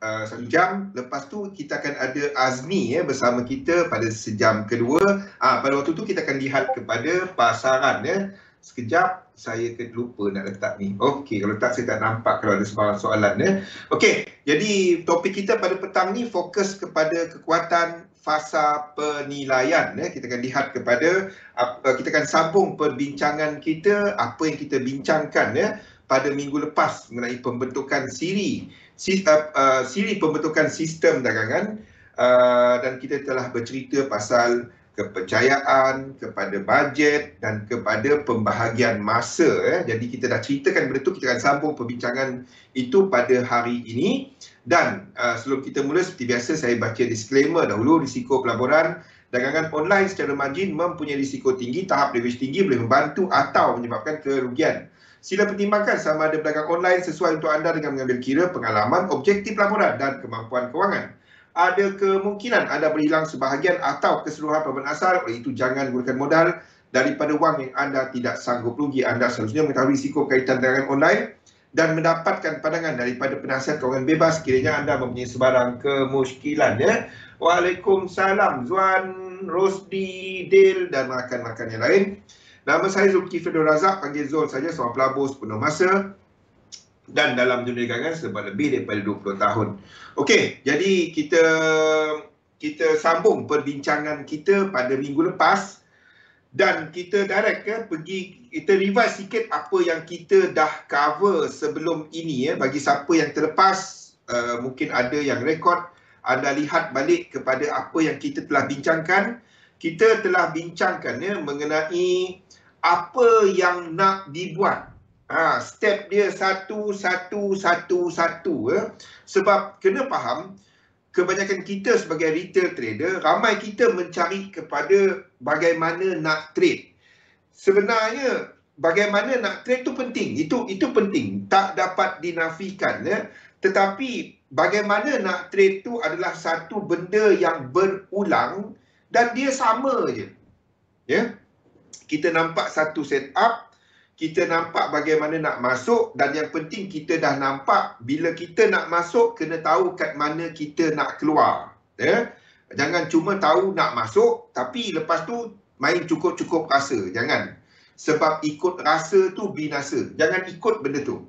1 jam, lepas tu kita akan ada Azmi bersama kita pada sejam kedua. Pada waktu tu kita akan lihat kepada pasaran Sekejap, saya lupa nak letak ni. Okey, kalau tak saya tak nampak kalau ada soalan Okey, jadi topik kita pada petang ni fokus kepada kekuatan fasa penilaian Kita akan lihat kepada kita akan sambung perbincangan kita, apa yang kita bincangkan pada minggu lepas mengenai pembentukan siri pembentukan sistem dagangan, dan kita telah bercerita pasal kepercayaan, kepada bajet dan kepada pembahagian masa Jadi kita dah ceritakan benda tu, kita akan sambung perbincangan itu pada hari ini. Dan sebelum kita mula, seperti biasa saya baca disclaimer dahulu. Risiko pelaburan dagangan online secara margin mempunyai risiko tinggi, tahap leverage tinggi, boleh membantu atau menyebabkan kerugian. Sila pertimbangkan sama ada berdagang online sesuai untuk anda dengan mengambil kira pengalaman, objektif laporan dan kemampuan kewangan. Ada kemungkinan anda berhilang sebahagian atau keseluruhan pembayaran asal, oleh itu jangan gunakan modal daripada wang yang anda tidak sanggup rugi. Anda seharusnya mengetahui risiko kaitan dagangan online dan mendapatkan pandangan daripada penasihat kewangan bebas sekiranya anda mempunyai sebarang kemusykilan Waalaikumsalam Zuan, Rosdi, Dil dan rakan-rakan yang lain. Nama saya Zulkifli Razak, panggil Zul saja, seorang pelabur sepenuh masa dan dalam dunia dagangan sebab lebih daripada 20 tahun. Okey, jadi kita sambung perbincangan kita pada minggu lepas dan kita direct kita revise sikit apa yang kita dah cover sebelum ini bagi siapa yang terlepas, mungkin ada yang rekod, anda lihat balik kepada apa yang kita telah bincangkan. Kita telah bincangkan mengenai apa yang nak dibuat. Step dia satu. Sebab kena faham, kebanyakan kita sebagai retail trader, ramai kita mencari kepada bagaimana nak trade. Sebenarnya bagaimana nak trade tu penting. Itu penting, tak dapat dinafikan Tetapi bagaimana nak trade tu adalah satu benda yang berulang dan dia sama je. Kita nampak satu setup, kita nampak bagaimana nak masuk, dan yang penting kita dah nampak bila kita nak masuk kena tahu kat mana kita nak keluar. Jangan cuma tahu nak masuk tapi lepas tu main cukup-cukup rasa. Jangan. Sebab ikut rasa tu binasa. Jangan ikut benda tu.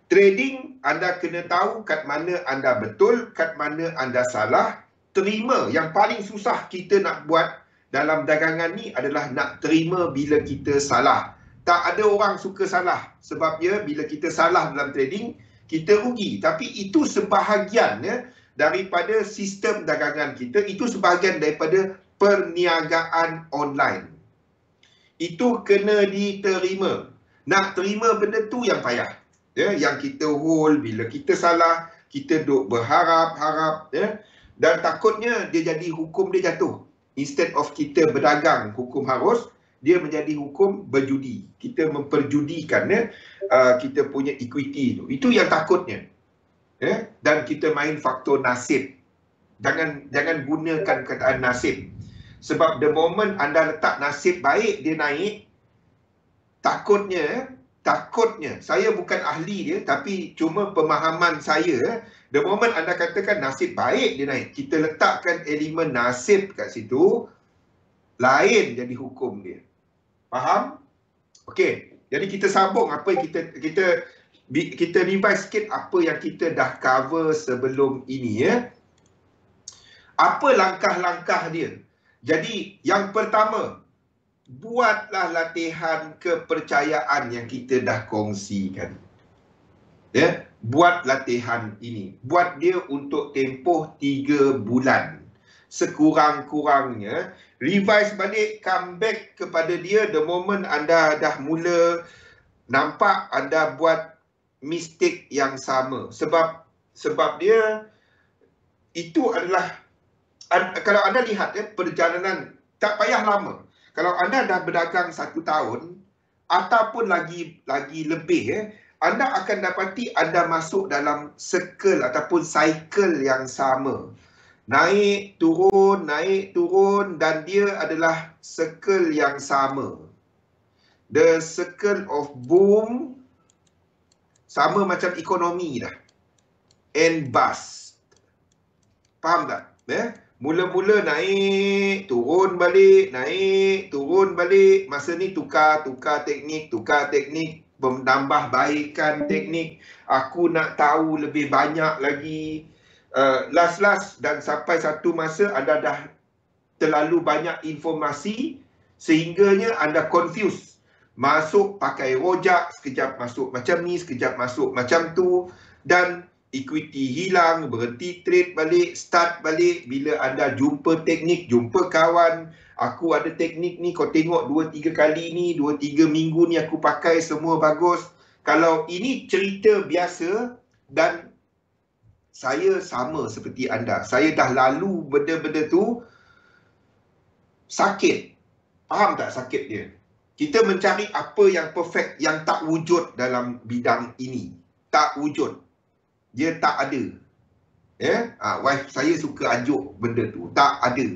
Trading, anda kena tahu kat mana anda betul, kat mana anda salah. Terima. Yang paling susah kita nak buat dalam dagangan ni adalah nak terima bila kita salah. Tak ada orang suka salah. Sebabnya bila kita salah dalam trading, kita rugi. Tapi itu sebahagian daripada sistem dagangan kita. Itu sebahagian daripada perniagaan online. Itu kena diterima. Nak terima benda tu yang payah. Yang kita hold bila kita salah, kita duk berharap-harap. Dan takutnya dia jadi hukum dia jatuh. Instead of kita berdagang hukum harus, dia menjadi hukum berjudi. Kita memperjudikan kita punya equity tu. Itu yang takutnya. Dan kita main faktor nasib. Jangan gunakan kataan nasib. Sebab the moment anda letak nasib baik, dia naik. Takutnya, saya bukan ahli dia, tapi cuma pemahaman saya. The moment anda katakan nasib baik, dia naik. Kita letakkan elemen nasib kat situ, lain jadi hukum dia. Faham? Okey. Jadi kita sambung apa yang kita revise sikit apa yang kita dah cover sebelum ini Apa langkah-langkah dia? Jadi yang pertama, buatlah latihan kepercayaan yang kita dah kongsikan. Buat latihan ini. Buat dia untuk tempoh 3 bulan. Sekurang-kurangnya, revise balik, come back kepada dia the moment anda dah mula nampak anda buat mistake yang sama. Sebab dia, itu adalah, kalau anda lihat perjalanan, tak payah lama. Kalau anda dah berdagang 1 tahun, ataupun lagi lebih, anda akan dapati anda masuk dalam circle ataupun cycle yang sama. Naik, turun dan dia adalah circle yang sama. The circle of boom sama macam ekonomi dah. and bust. Faham tak? Mula-mula naik, turun balik, naik, turun balik. Masa ni tukar teknik, menambah baikkan teknik. Aku nak tahu lebih banyak lagi. Last dan sampai satu masa anda dah terlalu banyak informasi sehingganya anda confuse. Masuk pakai rojak, sekejap masuk macam ni, sekejap masuk macam tu, dan equity hilang, berhenti trade balik, start balik. Bila anda jumpa teknik, jumpa kawan, aku ada teknik ni, kau tengok 2-3 kali ni, 2-3 minggu ni aku pakai, semua bagus. Kalau ini cerita biasa, dan saya sama seperti anda, saya dah lalu benda-benda tu, sakit. Faham tak sakit dia? Kita mencari apa yang perfect, yang tak wujud dalam bidang ini. Tak wujud. Dia tak ada. Wife saya suka ajuk benda tu. Tak ada.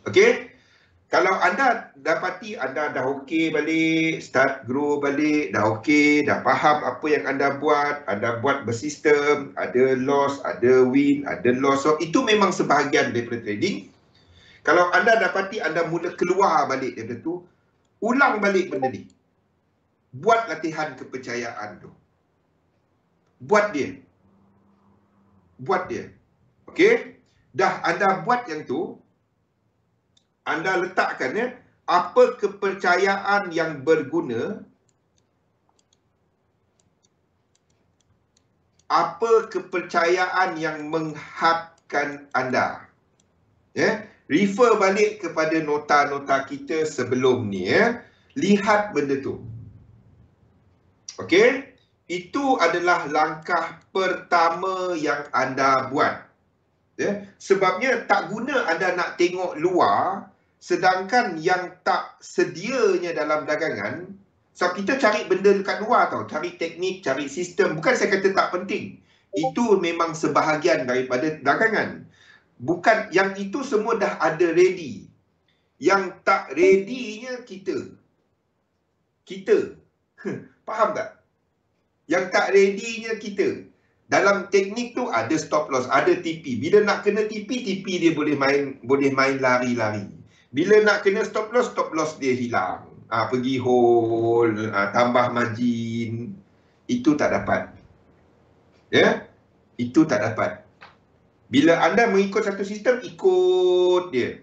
Okey? Kalau anda dapati anda dah okey balik, start grow balik, dah okey, dah faham apa yang anda buat bersistem, ada loss, ada win, ada loss. So, itu memang sebahagian daripada trading. Kalau anda dapati anda mula keluar balik daripada tu, ulang balik benda ni. Buat latihan kepercayaan tu. Buat dia. Okey? Dah anda buat yang tu, anda letakkan apa kepercayaan yang berguna, apa kepercayaan yang menghadkan anda. Refer balik kepada nota-nota kita sebelum ni. Lihat benda tu. Okey? Itu adalah langkah pertama yang anda buat. Sebabnya tak guna anda nak tengok luar, sedangkan yang tak sedianya dalam dagangan. So kita cari benda dekat luar tau. Cari teknik, cari sistem. Bukan saya kata tak penting. Itu memang sebahagian daripada dagangan. Bukan, yang itu semua dah ada ready. Yang tak ready-nya kita. Faham tak? Yang tak ready-nya kita. Dalam teknik tu ada stop loss, ada TP. Bila nak kena TP dia boleh main lari-lari. Bila nak kena stop loss dia hilang. Pergi hold, tambah margin. Itu tak dapat. Itu tak dapat. Bila anda mengikut satu sistem, ikut dia.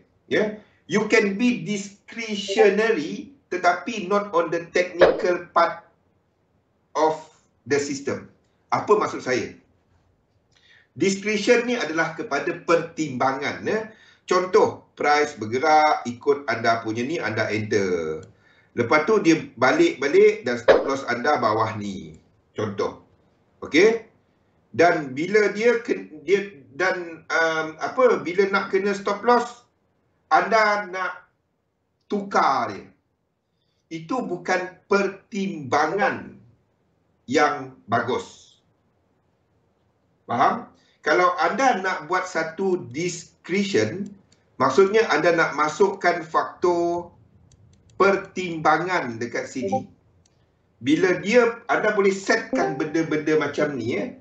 You can be discretionary, tetapi not on the technical part of the system. Apa maksud saya? Discretion ni adalah kepada pertimbangan. Contoh, price bergerak, ikut anda punya ni, anda enter. Lepas tu dia balik-balik dan stop loss anda bawah ni. Contoh. Okey? Dan bila bila nak kena stop loss, anda nak tukar dia. Itu bukan pertimbangan yang bagus. Faham? Kalau anda nak buat satu discretion, maksudnya anda nak masukkan faktor pertimbangan dekat sini. Bila anda boleh setkan benda-benda macam ni.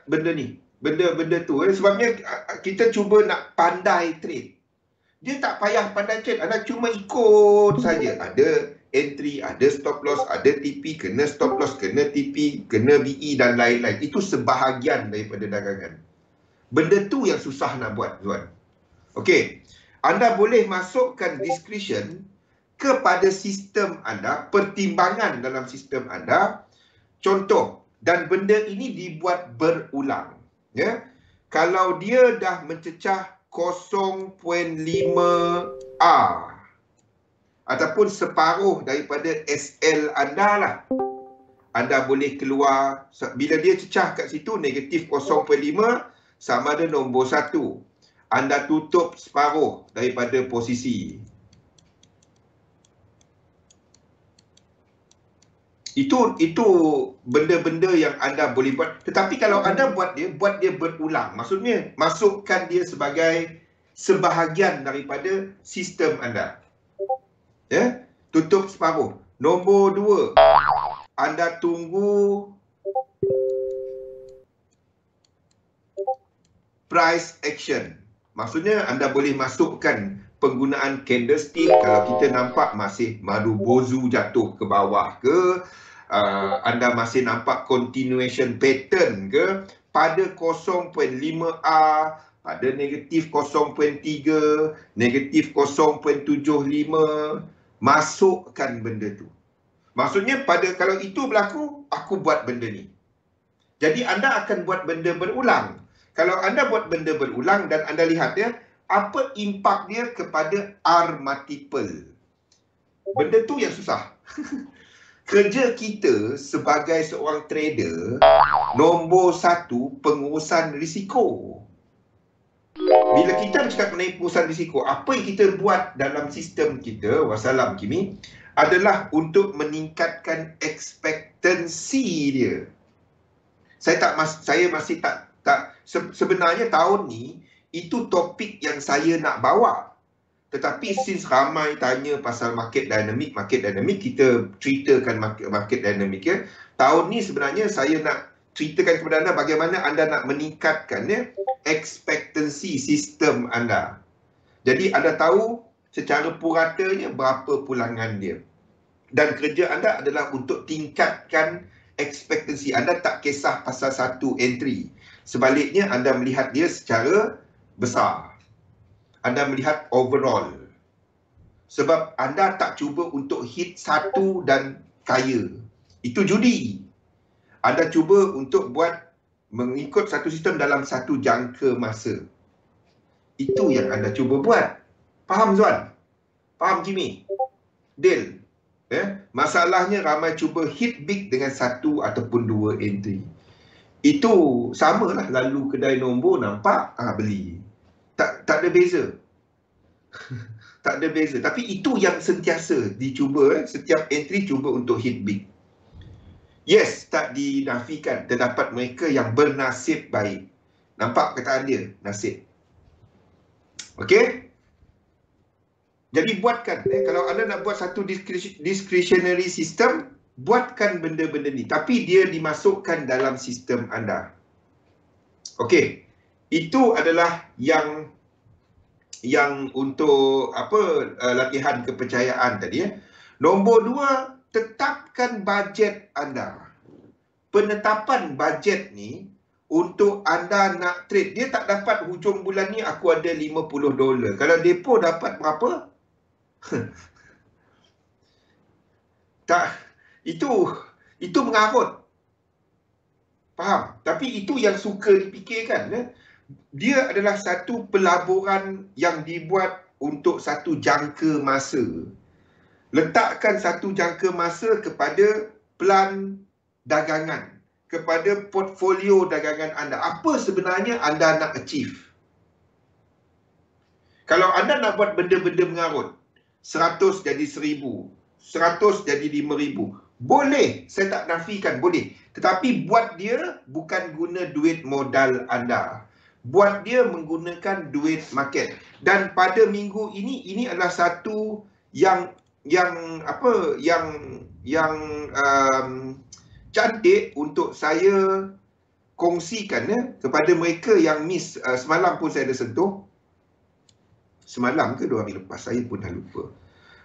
Benda ni. Benda-benda tu. Sebabnya kita cuba nak pandai trade. Dia tak payah pandai trade. Anda cuma ikut saja. Ada entry, ada stop loss, ada TP, kena stop loss, kena TP, kena BE dan lain-lain. Itu sebahagian daripada dagangan. Benda tu yang susah nak buat, tuan. Okey. Anda boleh masukkan discretion kepada sistem anda, pertimbangan dalam sistem anda. Contoh, dan benda ini dibuat berulang. Kalau dia dah mencecah 0.5R ataupun separuh daripada SL anda lah, anda boleh keluar. Bila dia cecah kat situ negatif 0.5, sama ada nombor 1. Anda tutup separuh daripada posisi. Itu benda-benda yang anda boleh buat. Tetapi kalau anda buat dia berulang. Maksudnya masukkan dia sebagai sebahagian daripada sistem anda. Tutup separuh. Nombor 2, anda tunggu price action. Maksudnya anda boleh masukkan penggunaan candlestick kalau kita nampak masih Marubozu jatuh ke bawah ke, anda masih nampak continuation pattern ke pada 0.5R, pada negatif 0.3, negatif 0.75, masukkan benda tu. Maksudnya kalau itu berlaku, aku buat benda ni. Jadi anda akan buat benda berulang. Kalau anda buat benda berulang dan anda lihat dia, apa impak dia kepada R multiple? Benda tu yang susah. Kerja kita sebagai seorang trader, nombor satu, pengurusan risiko. Bila kita bercakap mengenai pengurusan risiko, apa yang kita buat dalam sistem kita, wassalam Kimi, adalah untuk meningkatkan ekspektansi dia. Saya masih tak sebenarnya tahun ni itu topik yang saya nak bawa. Tetapi since ramai tanya pasal market dynamic, kita ceritakan market dynamic ya. Tahun ni sebenarnya saya nak ceritakan kepada anda bagaimana anda nak meningkatkan ya ekspektansi sistem anda. Jadi anda tahu secara puratanya berapa pulangan dia. Dan kerja anda adalah untuk tingkatkan ekspektansi. Anda tak kisah pasal satu entry. Sebaliknya anda melihat dia secara besar. Anda melihat overall. Sebab anda tak cuba untuk hit satu dan kaya. Itu judi. Anda cuba untuk buat mengikut satu sistem dalam satu jangka masa. Itu yang anda cuba buat. Faham Zuan? Faham Jimmy? Deal? Masalahnya ramai cuba hit big dengan satu ataupun dua entry. Itu samalah, lalu kedai nombor nampak, beli. Tak ada beza. Tak ada beza. Tapi itu yang sentiasa dicuba. Setiap entry cuba untuk hit big. Yes, tak dinafikan. Terdapat mereka yang bernasib baik. Nampak perkataan dia? Nasib. Okey? Jadi buatkan. Kalau anda nak buat satu discretionary system, buatkan benda-benda ni. Tapi dia dimasukkan dalam sistem anda. Okey. Itu adalah yang untuk latihan kepercayaan tadi. Nombor 2, tetapkan bajet anda. Penetapan bajet ni untuk anda nak trade. Dia tak dapat hujung bulan ni aku ada $50. Kalau depo dapat berapa? Tak, itu mengarut. Faham? Tapi itu yang suka dipikirkan. Dia adalah satu pelaburan yang dibuat untuk satu jangka masa. Letakkan satu jangka masa kepada plan dagangan, kepada portfolio dagangan anda. Apa sebenarnya anda nak achieve? Kalau anda nak buat benda-benda mengarut, 100 jadi 1000, 100 jadi 5000. Boleh, saya tak nafikan, boleh. Tetapi buat dia bukan guna duit modal anda. Buat dia menggunakan duit market. Dan pada minggu ini adalah satu yang cantik untuk saya kongsikan kepada mereka yang miss. Semalam pun saya ada sentuh. Semalam ke 2 hari lepas, saya pun dah lupa.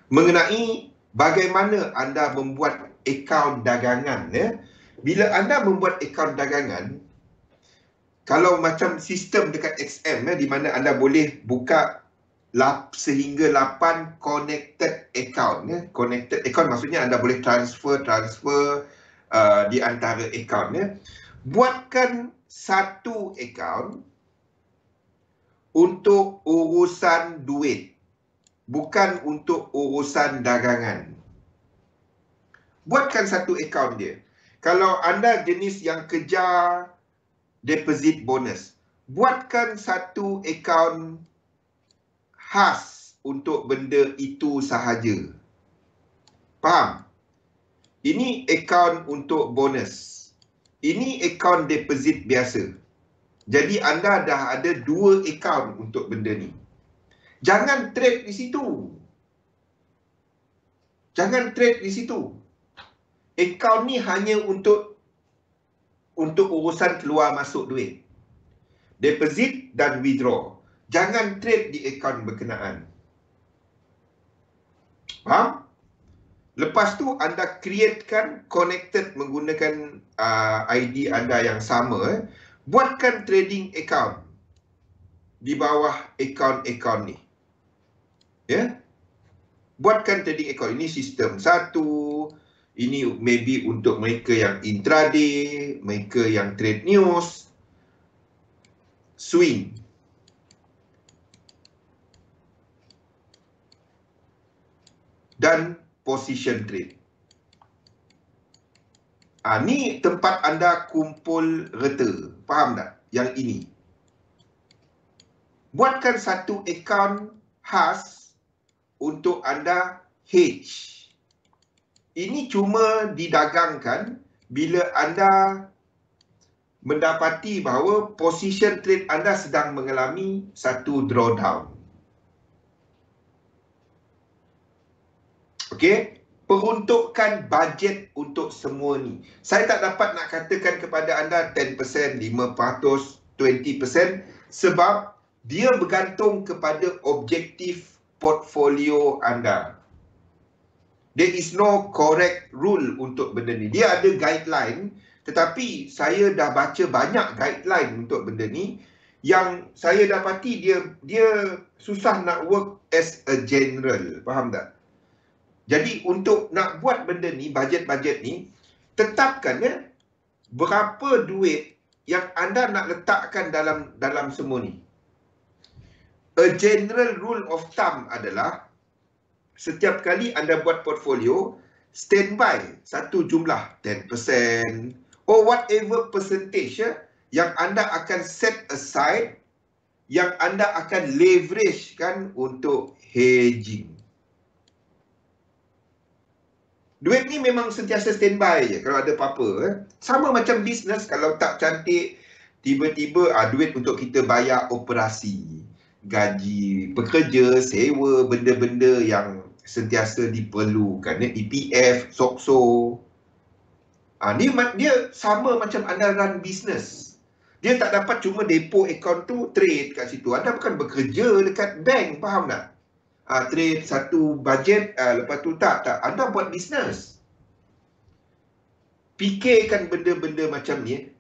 Mengenai bagaimana anda membuat akaun dagangan. Bila anda membuat akaun dagangan, kalau macam sistem dekat XM di mana anda boleh buka sehingga 8 connected account. Connected account maksudnya anda boleh transfer di antara account. Buatkan satu account untuk urusan duit, bukan untuk urusan dagangan. Buatkan satu account dia. Kalau anda jenis yang kejar deposit bonus, buatkan satu account khas untuk benda itu sahaja. Faham? Ini account untuk bonus. Ini account deposit biasa. Jadi anda dah ada 2 account untuk benda ni. Jangan trade di situ. Jangan trade di situ. Account ni hanya untuk urusan keluar masuk duit. deposit dan withdraw. Jangan trade di akaun berkenaan. Faham? Lepas tu anda createkan connected menggunakan ID anda yang sama. Buatkan trading account di bawah akaun-akaun ni. Ya. Buatkan trading account. Ini sistem 1. Ini maybe untuk mereka yang intraday, mereka yang trade news, swing. Dan position trade. Ni tempat anda kumpul reta. Faham tak? Yang ini. Buatkan satu akaun khas untuk anda hedge. Ini cuma didagangkan bila anda mendapati bahawa position trade anda sedang mengalami satu drawdown. Okey, peruntukkan bajet untuk semua ni. Saya tak dapat nak katakan kepada anda 10%, 5%, 20% sebab dia bergantung kepada objektif portfolio anda. There is no correct rule untuk benda ni. Dia ada guideline, tetapi saya dah baca banyak guideline untuk benda ni yang saya dapati dia susah nak work as a general. Faham tak? Jadi untuk nak buat benda ni, bajet-bajet ni, tetapkan ya berapa duit yang anda nak letakkan dalam semua ni. A general rule of thumb adalah setiap kali anda buat portfolio, standby satu jumlah 10% or whatever percentage yang anda akan set aside, yang anda akan leverage kan untuk hedging. Duit ni memang sentiasa standby je kalau ada apa-apa. Sama macam bisnes, kalau tak cantik, tiba-tiba duit untuk kita bayar operasi, gaji pekerja, sewa, benda-benda yang sentiasa diperlukan. EPF, SOXO. Dia sama macam anda run bisnes. Dia tak dapat cuma depo akaun tu, trade kat situ. Anda bukan bekerja dekat bank, faham tak? Trade satu bajet, lepas tu tak. Anda buat bisnes. Fikirkan benda-benda macam ni.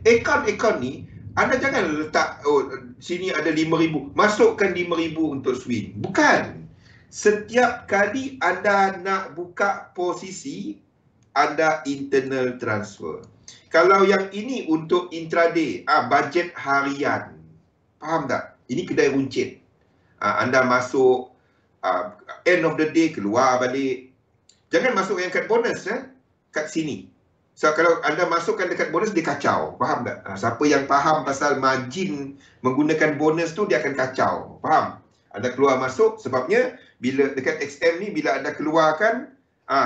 Akaun-akaun ni, anda jangan letak, sini ada 5,000. Masukkan 5,000 untuk swing. Bukan. Setiap kali anda nak buka posisi, anda internal transfer. Kalau yang ini untuk intraday, bajet harian. Faham tak? Ini kedai runcit. Anda masuk, end of the day keluar balik. Jangan masuk yang kat bonus, kat sini. So, kalau anda masukkan dekat bonus, dia kacau. Faham tak? Siapa yang faham pasal margin menggunakan bonus tu, dia akan kacau. Faham? Anda keluar masuk, sebabnya bila dekat XM ni, bila anda keluarkan,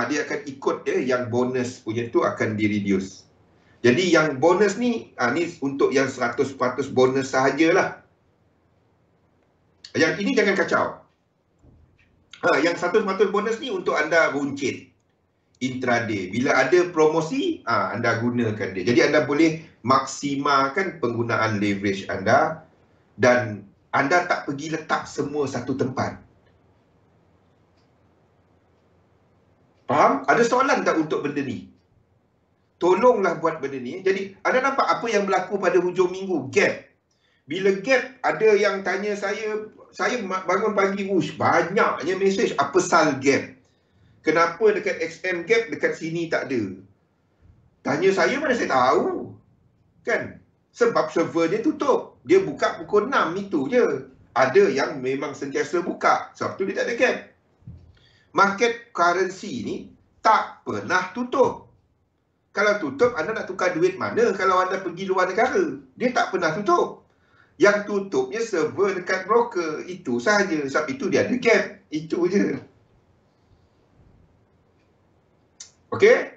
dia akan ikut yang bonus punya tu akan di-reduce. Jadi yang bonus ni, ni untuk yang 100% bonus sahajalah. Yang ini jangan kacau. Yang 100% bonus ni untuk anda runcit intraday. Bila ada promosi, anda gunakan dia. Jadi anda boleh maksimalkan penggunaan leverage anda dan anda tak pergi letak semua satu tempat. Faham? Ada soalan tak untuk benda ni? Tolonglah buat benda ni. Jadi anda nampak apa yang berlaku pada hujung minggu? Gap. Bila gap, ada yang tanya saya bangun pagi, banyaknya mesej, apa sal gap? Kenapa dekat XM gap, dekat sini tak ada? Tanya saya, mana saya tahu? Kan? Sebab server dia tutup. Dia buka pukul 6 itu je. Ada yang memang sentiasa buka. Sebab tu dia tak ada gap. Market currency ni tak pernah tutup. Kalau tutup, anda nak tukar duit mana kalau anda pergi luar negara? Dia tak pernah tutup. Yang tutupnya server dekat broker. Itu sahaja. Sebab itu dia ada gap. Itu je. Okey?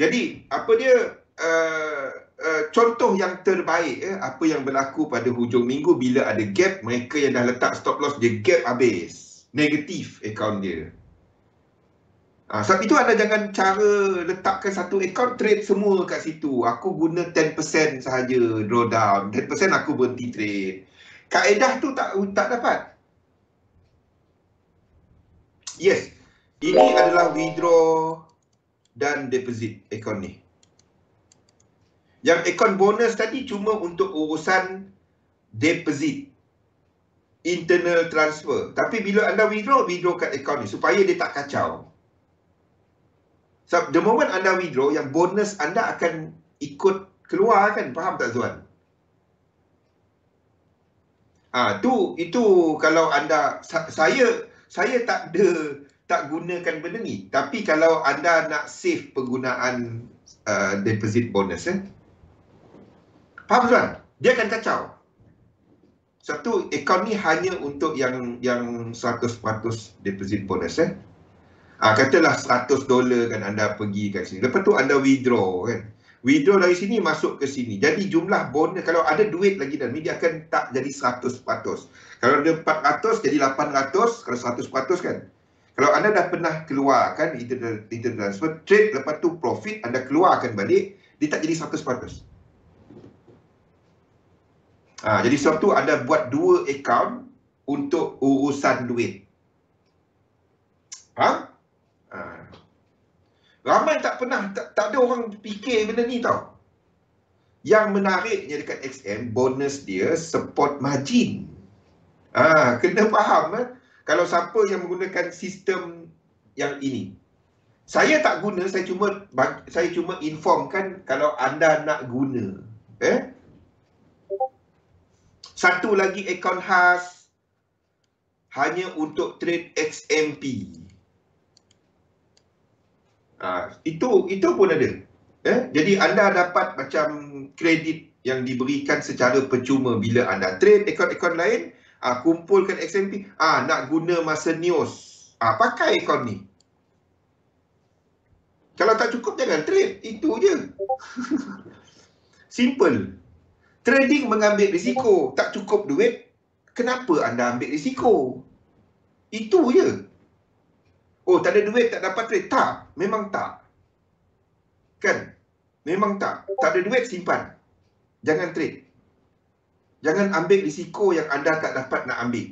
Jadi, apa dia contoh yang terbaik, apa yang berlaku pada hujung minggu bila ada gap, mereka yang dah letak stop loss, dia gap habis. Negatif akaun dia. Sebab itu anda jangan cara letakkan satu akaun trade semua kat situ. Aku guna 10% sahaja drawdown. 10% aku berhenti trade. Kaedah tu tak dapat. Yes. Ini adalah withdraw dan deposit akaun ni. Yang akaun bonus tadi cuma untuk urusan deposit, internal transfer. Tapi bila anda withdraw kat akaun ni supaya dia tak kacau. So, the moment anda withdraw, yang bonus anda akan ikut keluar kan? Faham tak Zuan? Itu kalau anda, saya tak gunakan benda ni. Tapi kalau anda nak save penggunaan deposit bonus, faham Zuan? Dia akan kacau. Satu, akaun ni hanya untuk yang 100% deposit bonus. Katalah $100 kan anda pergi kat sini. Lepas tu anda withdraw kan. Withdraw dari sini masuk ke sini. Jadi jumlah bonus, kalau ada duit lagi dalam ni, dia akan tak jadi 100%. Kalau ada 400 jadi 800, kalau 100% kan. Kalau anda dah pernah keluarkan internal transfer, trade, lepas tu profit, anda keluarkan balik, dia tak jadi 100%. Jadi sebab tu anda buat 2 akaun untuk urusan duit. Ramai tak pernah, tak ada orang fikir benda ni tau. Yang menariknya dekat XM, bonus dia support margin. Kena faham. Kalau siapa yang menggunakan sistem yang ini. Saya tak guna, saya cuma informkan kalau anda nak guna. Satu lagi akaun khas hanya untuk trade XMP. Itu pun ada. Jadi anda dapat macam kredit yang diberikan secara percuma bila anda trade akaun-akaun lain, kumpulkan XMP, nak guna masa news, pakai akaun ni. Kalau tak cukup jangan trade, itu je. Simple. Trading mengambil risiko, tak cukup duit, kenapa anda ambil risiko? Itu je. Tak ada duit, tak dapat trade. Tak, memang tak. Kan? Memang tak. Tak ada duit, simpan. Jangan trade. Jangan ambil risiko yang anda tak dapat nak ambil.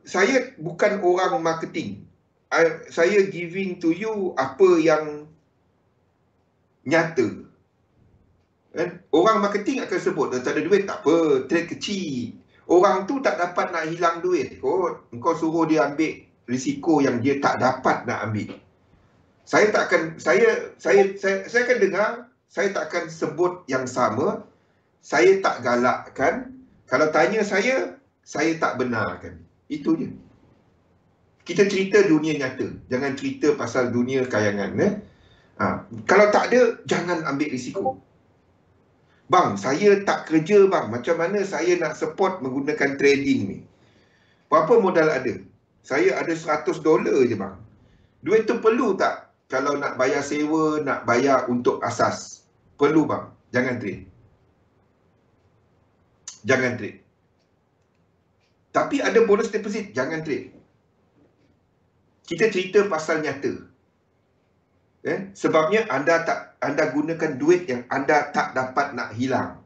Saya bukan orang marketing. Saya giving to you apa yang nyata. Orang marketing akan sebut, tak ada duit, tak apa, trade kecil. Orang tu tak dapat nak hilang duit. Engkau suruh dia ambil risiko yang dia tak dapat nak ambil. Saya akan dengar, saya tak akan sebut yang sama. Saya tak galakkan. Kalau tanya saya tak benarkan. Itu je. Kita cerita dunia nyata. Jangan cerita pasal dunia kayangan. Kalau tak ada, jangan ambil risiko. Bang, saya tak kerja bang. Macam mana saya nak support menggunakan trading ni? Berapa modal ada? Saya ada $100 je bang. Duit tu perlu tak? Kalau nak bayar sewa, nak bayar untuk asas. Perlu bang. Jangan trade. Jangan trade. Tapi ada bonus deposit. Jangan trade. Kita cerita pasal nyata. Sebabnya anda gunakan duit yang anda tak dapat nak hilang.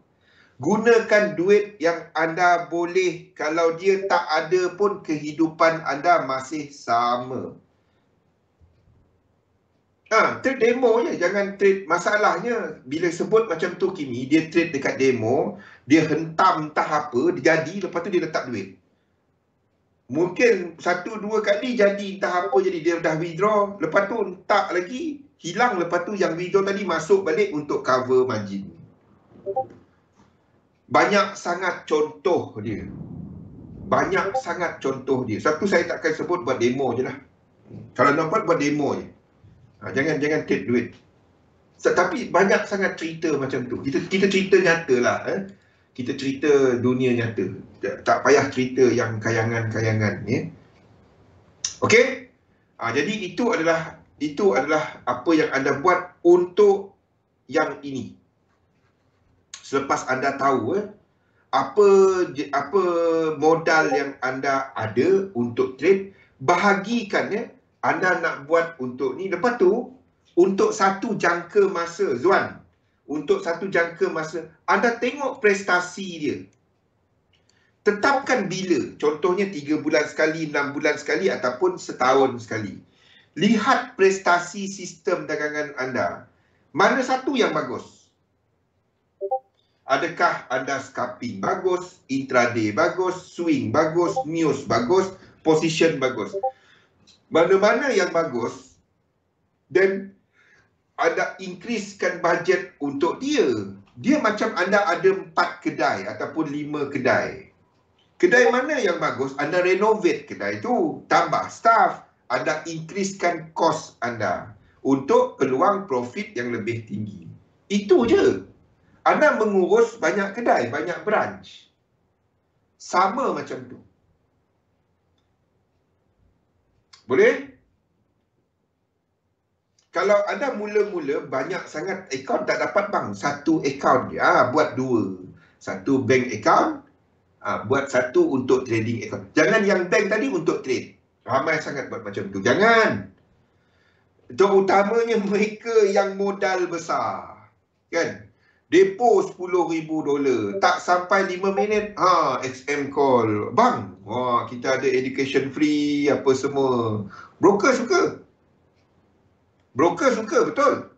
Gunakan duit yang anda boleh, kalau dia tak ada pun kehidupan anda masih sama. Trade demo je, jangan trade. Masalahnya bila sebut macam tu Kimi, dia trade dekat demo, dia hentam entah apa, dia jadi, lepas tu dia letak duit. Mungkin 1-2 kali jadi entah apa, jadi dia dah withdraw, lepas tu tak lagi, hilang, lepas tu yang withdraw tadi masuk balik untuk cover margin. Banyak sangat contoh dia. Banyak sangat contoh dia. Satu saya takkan sebut, buat demo je lah. Kalau nampak buat demo je. Jangan trade duit. Tapi banyak sangat cerita macam tu. Kita cerita nyata lah. Kita cerita dunia nyata. Tak payah cerita yang kayangan-kayangan. Okey? Jadi itu adalah apa yang anda buat untuk yang ini. Selepas anda tahu apa modal yang anda ada untuk trade, bahagikan Anda nak buat untuk ni. Lepas tu, untuk satu jangka masa, Zuan, untuk satu jangka masa, anda tengok prestasi dia. Tetapkan bila. Contohnya 3 bulan sekali, 6 bulan sekali ataupun setahun sekali. Lihat prestasi sistem dagangan anda. Mana satu yang bagus? Adakah anda scalping bagus, intraday bagus, swing bagus, news bagus, position bagus? Mana-mana yang bagus, dan anda increasekan budget untuk dia. Dia macam anda ada 4 kedai ataupun 5 kedai. Kedai mana yang bagus, anda renovate kedai tu, tambah staff, anda increasekan kos anda untuk peluang profit yang lebih tinggi. Itu je. Anda mengurus banyak kedai, banyak branch. Sama macam tu. Boleh? Kalau anda mula-mula banyak sangat akaun, tak dapat bang. Satu akaun dia, buat 2. Satu bank account, buat satu untuk trading account. Jangan yang bank tadi untuk trade. Ramai sangat buat macam tu. Jangan. Terutamanya mereka yang modal besar. Kan? Depo $10,000. Tak sampai 5 minit, XM call. Bang, kita ada education free, apa semua. Broker suka. Broker suka, betul.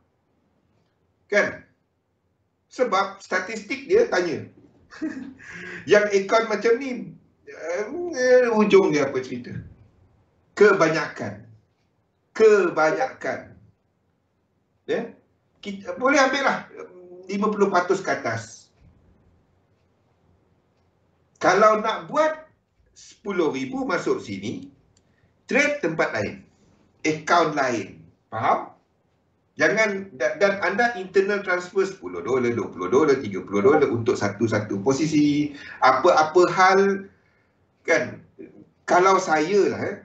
Kan? Sebab statistik dia tanya. Yang akaun macam ni, ujung dia apa cerita? Kebanyakan. Ya? Kita boleh ambil lah 50% ke atas. Kalau nak buat 10,000 masuk sini, trade tempat lain, akaun lain. Faham? Jangan, dan anda internal transfer $10, $20, $30 untuk satu-satu posisi. Apa-apa hal, kan? Kalau saya lah,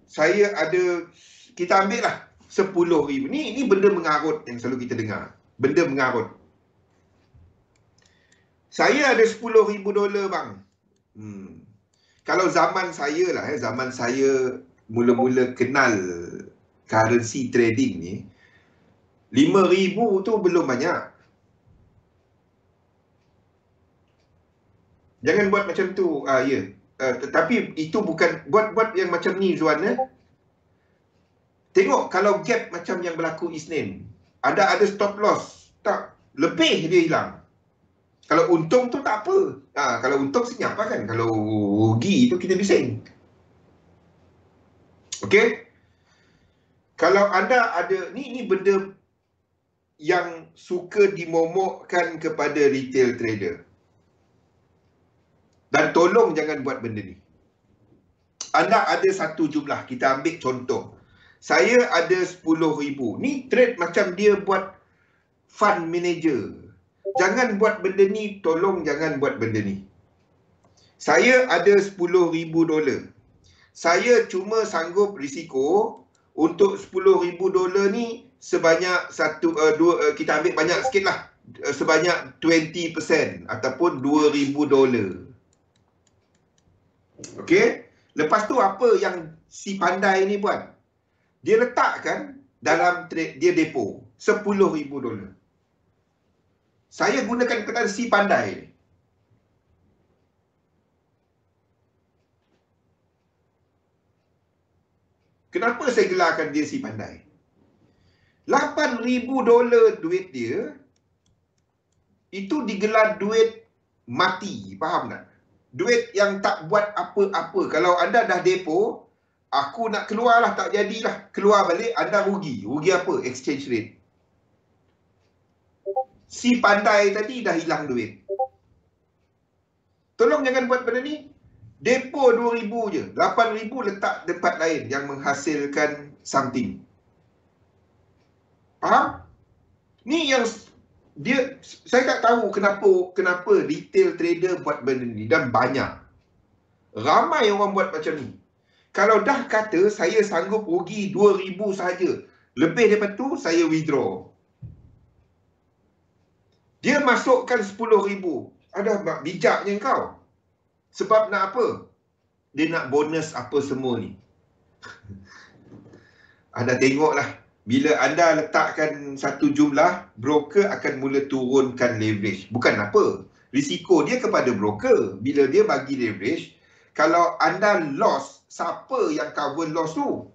saya ada, kita ambil lah 10,000. Ni benda mengarut yang selalu kita dengar. Benda mengarut. Saya ada $10,000 bang. Kalau zaman saya lah, zaman saya mula-mula kenal currency trading ni, 5,000 tu belum banyak. Jangan buat macam tu. Ya. Tetapi itu bukan buat yang macam ni, Zuan. Tengok kalau gap macam yang berlaku Isnin. Ada stop loss. Tak. Lebih dia hilang. Kalau untung tu tak apa. Kalau untung senyap lah kan. Kalau rugi tu kita bising. Okey? Kalau anda ada, ni benda yang suka dimomokkan kepada retail trader. Dan tolong jangan buat benda ni. Anda ada satu jumlah, kita ambil contoh. Saya ada 10,000. Ni trade macam dia buat fund manager. Jangan buat benda ni, tolong jangan buat benda ni. Saya ada $10,000. Saya cuma sanggup risiko untuk $10,000 ni sebanyak kita ambil banyak sikit lah. Sebanyak 20% ataupun $2,000. Okey? Lepas tu apa yang si pandai ni buat? Dia letakkan dalam trade dia depo $10,000. Saya gunakan perkataan si pandai ni. Kenapa saya gelarkan dia si pandai? $8,000 duit dia, itu digelar duit mati. Faham tak? Duit yang tak buat apa-apa. Kalau anda dah depo, aku nak keluar lah, tak jadilah. Keluar balik, anda rugi. Rugi apa? Exchange rate. Si pandai tadi dah hilang duit. Tolong jangan buat benda ni. Depo 2,000 je. 8,000 letak tempat lain yang menghasilkan something. Faham? Ni yang dia, saya tak tahu kenapa retail trader buat benda ni, dan banyak. Ramai orang buat macam ni. Kalau dah kata saya sanggup rugi 2,000 sahaja, lebih daripada tu saya withdraw. Dia masukkan 10,000. Ada bijaknya kau. Sebab nak apa? Dia nak bonus apa semua ni. Anda tengoklah, bila anda letakkan satu jumlah, broker akan mula turunkan leverage. Bukan apa, risiko dia kepada broker. Bila dia bagi leverage, kalau anda loss, siapa yang cover loss tu?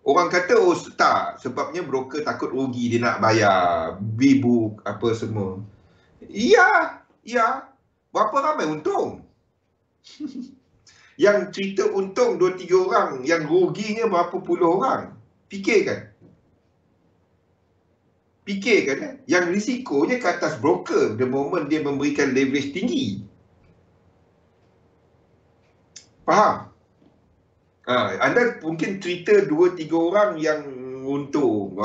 Orang kata, oh tak, sebabnya broker takut rugi, dia nak bayar B-book, apa semua. Ya, ya. Berapa ramai untung? Yang cerita untung 2-3 orang, yang ruginya berapa puluh orang. Fikirkan. Fikirkan, yang risikonya ke atas broker the moment dia memberikan leverage tinggi. Faham? Anda mungkin cerita 2-3 orang yang untung.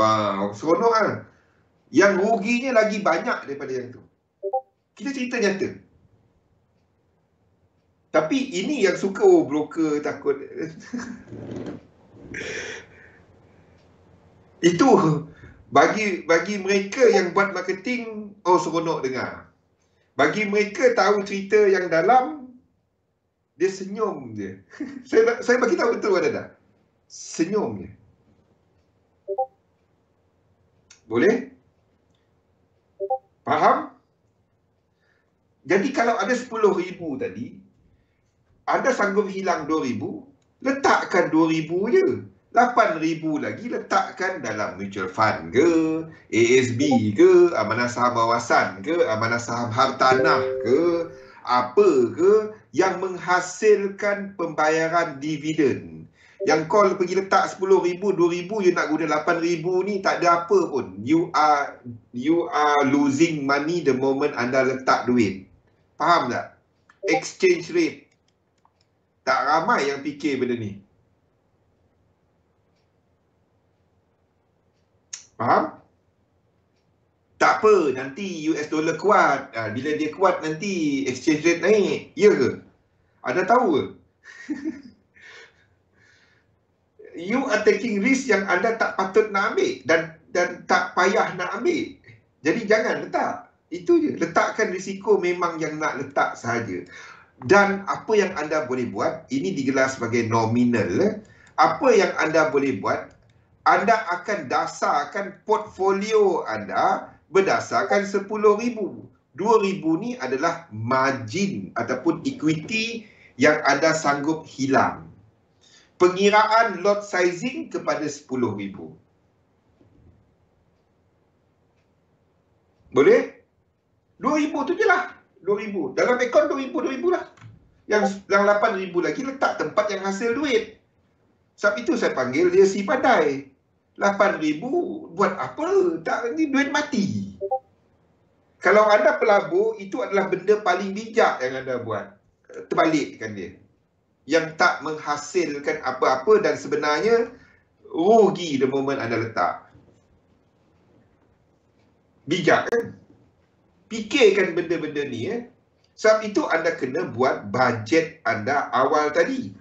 Seronok kan? Yang ruginya lagi banyak daripada yang tu. Kita cerita nyata. Tapi ini yang suka, oh broker takut. Itu bagi mereka yang buat marketing, oh seronok dengar. Bagi mereka tahu cerita yang dalam, dia senyum je. Saya bagi tahu betul anda. Senyum je. Boleh? Faham? Jadi kalau ada 10,000 tadi, anda sanggup hilang 2,000, letakkan 2,000 je. 8,000 lagi letakkan dalam mutual fund ke, ASB ke, amanah saham wawasan ke, amanah saham hartanah ke, apa ke yang menghasilkan pembayaran dividen. Yang call pergi letak 10,000, 2,000, you nak guna 8,000 ni tak ada apa pun. You are losing money the moment anda letak duit. Faham tak? Exchange rate. Tak ramai yang fikir benda ni. Faham? Tak apa, nanti US dollar kuat. Bila dia kuat, nanti exchange rate naik. Ya ke? Anda tahu ke? You are taking risk yang anda tak patut nak ambil. Dan tak payah nak ambil. Jadi jangan letak. Itu je. Letakkan risiko memang yang nak letak sahaja. Dan apa yang anda boleh buat, ini digelar sebagai nominal. Apa yang anda boleh buat, anda akan dasarkan portfolio anda berdasarkan 10,000. 2,000 ni adalah margin ataupun equity yang anda sanggup hilang. Pengiraan lot sizing kepada 10,000. Boleh? 2,000 tu je lah. 2,000. Dalam akaun 2,000 lah. Yang 8,000 lagi letak tempat yang hasil duit. Sebab itu saya panggil dia si pandai. 8,000 buat apa? Tak, ni duit mati. Kalau anda pelabur, itu adalah benda paling bijak yang anda buat. Terbalikkan dia. Yang tak menghasilkan apa-apa dan sebenarnya rugi the moment anda letak. Bijak kan? Fikirkan benda-benda ni. Sebab itu anda kena buat bajet anda awal tadi.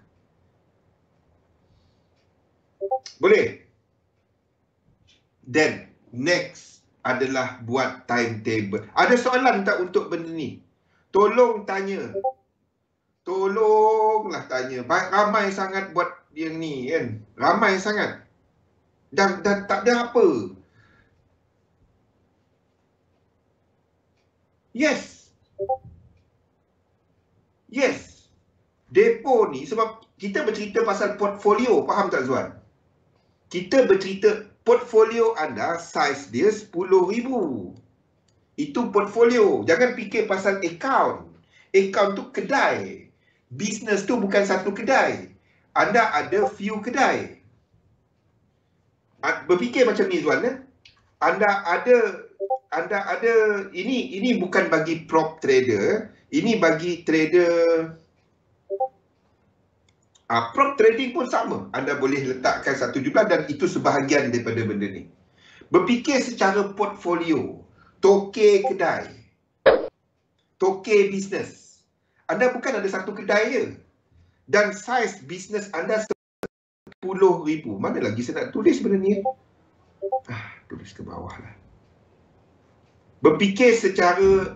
Boleh? Then, next adalah buat timetable. Ada soalan tak untuk benda ni? Tolong tanya. Tolonglah tanya. Ramai sangat buat yang ni kan. Ramai sangat. Dan tak ada apa. Yes. Yes. Depo ni, sebab kita bercerita pasal portfolio. Faham tak Zuan? Kita bercerita portfolio anda, size dia 10,000. Itu portfolio. Jangan fikir pasal account. Account tu kedai. Business tu bukan satu kedai. Anda ada few kedai. Berfikir macam ni Zuan. Anda ada ini bukan bagi prop trader. Ini bagi trader. Prop trading pun sama. Anda boleh letakkan satu jumlah dan itu sebahagian daripada benda ni. Berfikir secara portfolio. Toke kedai. Toke bisnes. Anda bukan ada satu kedai je. Dan saiz bisnes anda 10,000. Mana lagi saya nak tulis benda ni? Tulis ke bawah lah. Berfikir secara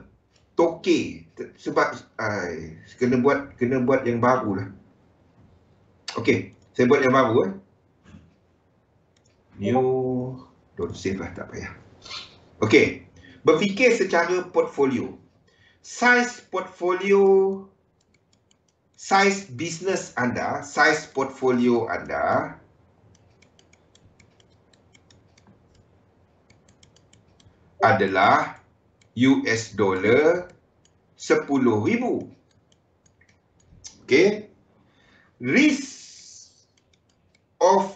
toke. Sebab kena buat yang baru lah. Okey, saya buat yang baru. New, don't save lah, tak payah. Okey, berfikir secara portfolio. Size portfolio, size bisnes anda, size portfolio anda adalah US dollar 10,000. Okey. Risk of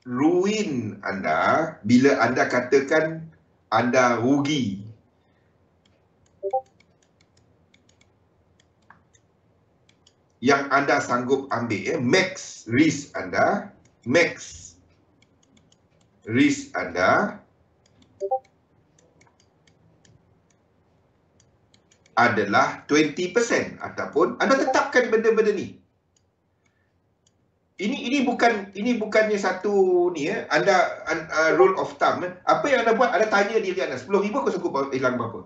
ruin anda bila anda katakan anda rugi, yang anda sanggup ambil, max risk anda, max risk anda adalah 20%, ataupun anda tetapkan benda-benda ni. Ini bukannya satu ni anda rule of thumb. Apa yang anda buat, anda tanya diri anda, 10,000 aku sanggup hilang berapa?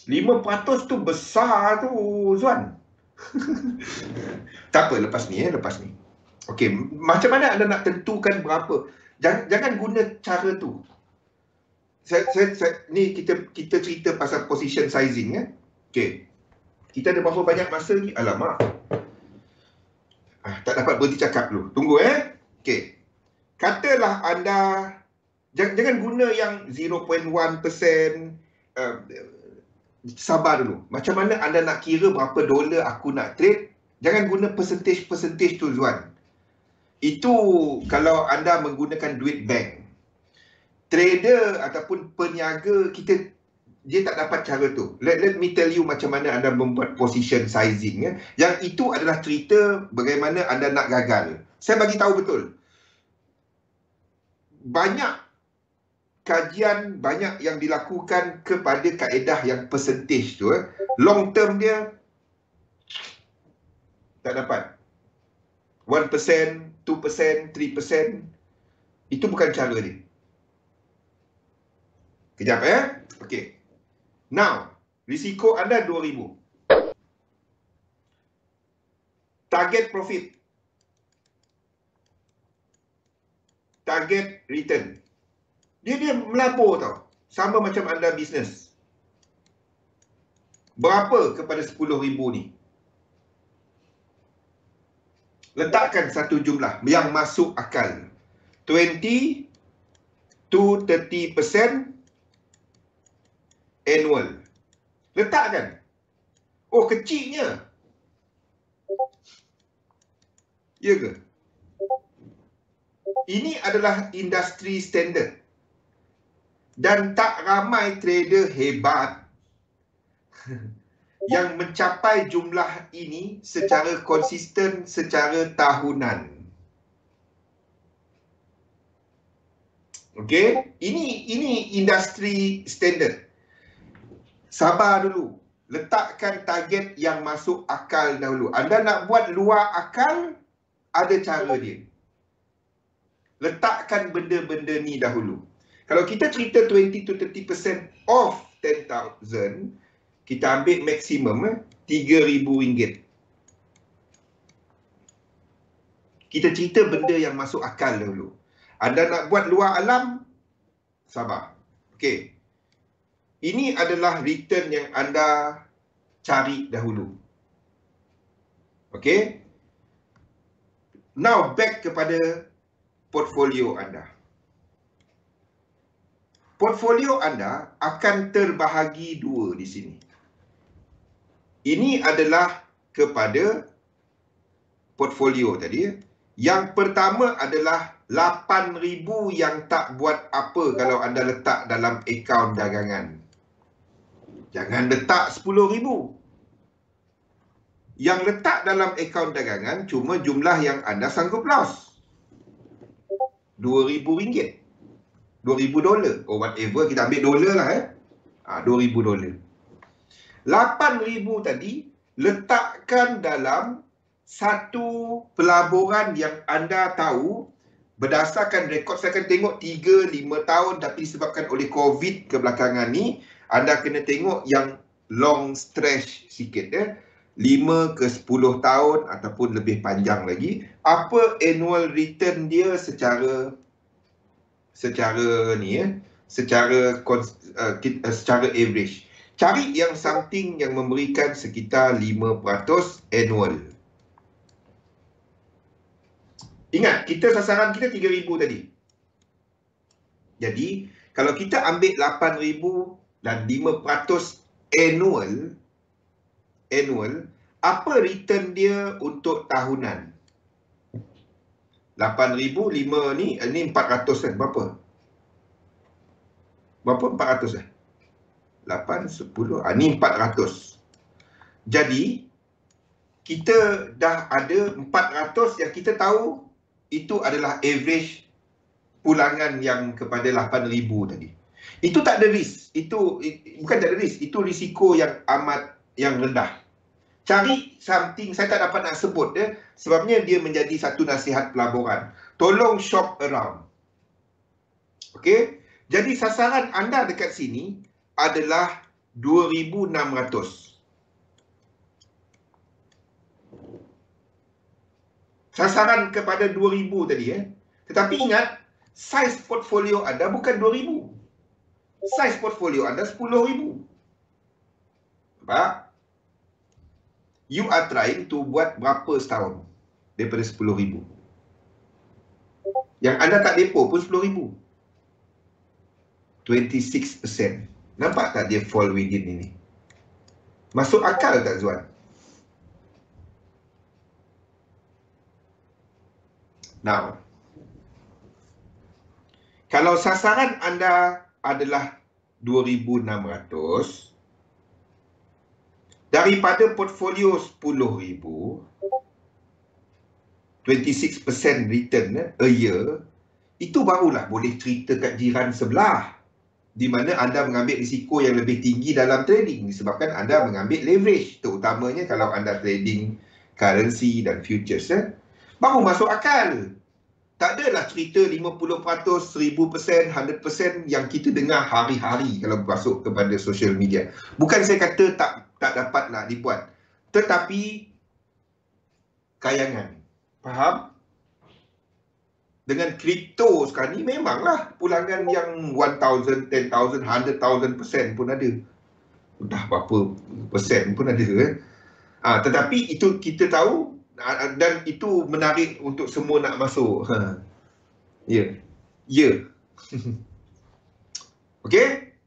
$5 tu besar tu, Zuan. Tak apa, lepas ni. Okey, macam mana anda nak tentukan berapa? Jangan guna cara tu. Ni kita cerita pasal position sizing ya. Okey. Kita ada berapa banyak masa ni? Alamak. Tak dapat berhenti cakap dulu. Tunggu Okey. Katalah anda jangan guna yang 0.1%, sabar dulu. Macam mana anda nak kira berapa dolar aku nak trade? Jangan guna percentage tu, Zuan. Itu kalau anda menggunakan duit bank. Trader ataupun peniaga, dia tak dapat cara tu. Let me tell you macam mana anda membuat position sizing. Yang itu adalah cerita bagaimana anda nak gagal. Saya bagi tahu betul. Banyak kajian, banyak yang dilakukan kepada kaedah yang percentage tu. Long term dia tak dapat. 1%, 2%, 3%. Itu bukan cara dia. Kejap Okey. Now, risiko anda 2,000. Target profit. Target return. Dia melabur tau. Sama macam anda bisnes. Berapa kepada 10,000 ni? Letakkan satu jumlah yang masuk akal. 20 to 30% annual. Letakkan. Oh, kecilnya. Ya ke? Ini adalah industri standard. Dan tak ramai trader hebat yang mencapai jumlah ini secara konsisten, secara tahunan. Okey? Ini industri standard. Sabar dulu. Letakkan target yang masuk akal dahulu. Anda nak buat luar akal, ada cara dia. Letakkan benda-benda ni dahulu. Kalau kita cerita 20 to 30% off 10,000, kita ambil maksimum RM3,000. Kita cerita benda yang masuk akal dahulu. Anda nak buat luar alam, sabar. Okey. Ini adalah return yang anda cari dahulu. Okey. Now back kepada portfolio anda. Portfolio anda akan terbahagi dua di sini. Ini adalah kepada portfolio tadi. Yang pertama adalah 8,000 yang tak buat apa kalau anda letak dalam akaun dagangan. Jangan letak 10,000. Yang letak dalam akaun dagangan cuma jumlah yang anda sanggup loss. RM2,000. $2,000. Oh, whatever, kita ambil dolar lah $2,000. 8,000 tadi letakkan dalam satu pelaburan yang anda tahu berdasarkan rekod. Saya akan tengok 3-5 tahun, tapi disebabkan oleh COVID kebelakangan ni, anda kena tengok yang long stretch sikit 5 ke 10 tahun ataupun lebih panjang lagi, apa annual return dia secara average. Cari yang something yang memberikan sekitar 5% annual. Ingat, sasaran kita 3,000 tadi. Jadi, kalau kita ambil 8,000 dan 5% annual, apa return dia untuk tahunan? 8,000, 5 ni 400 kan? Berapa 400 lah? 8, 10, ni 400. Jadi, kita dah ada 400 yang kita tahu itu adalah average pulangan yang kepada 8,000 tadi. Itu tak ada risk. Itu bukan tak ada risk, itu risiko yang yang rendah. Cari something, saya tak dapat nak sebut dia, sebabnya dia menjadi satu nasihat pelaburan. Tolong shop around. Okey? Jadi sasaran anda dekat sini adalah 2,600. Sasaran kepada 2,000 tadi. Tetapi ingat, saiz portfolio anda bukan 2,000. Saiz portfolio anda 10,000. Nampak? You are trying to buat berapa setahun daripada 10,000? Yang anda tak depo pun 10,000. 26%. Nampak tak dia fall within ini? Masuk akal tak, Zuan? Now, kalau sasaran anda adalah 2,600, daripada portfolio 10,000, 26% return a year, itu barulah boleh cerita kat jiran sebelah, di mana anda mengambil risiko yang lebih tinggi dalam trading disebabkan anda mengambil leverage, terutamanya kalau anda trading currency dan futures. Baru masuk akal. Tak adalah cerita 50%, 1,000%, 100% yang kita dengar hari-hari kalau masuk kepada social media. Bukan saya kata tak dapat nak dibuat. Tetapi kayangan. Faham? Dengan kripto sekarang ni memanglah pulangan yang 1,000, 10,000, 100,000% pun ada. Dah berapa persen pun ada. Tetapi itu kita tahu dan itu menarik untuk semua nak masuk. Ya. Okey?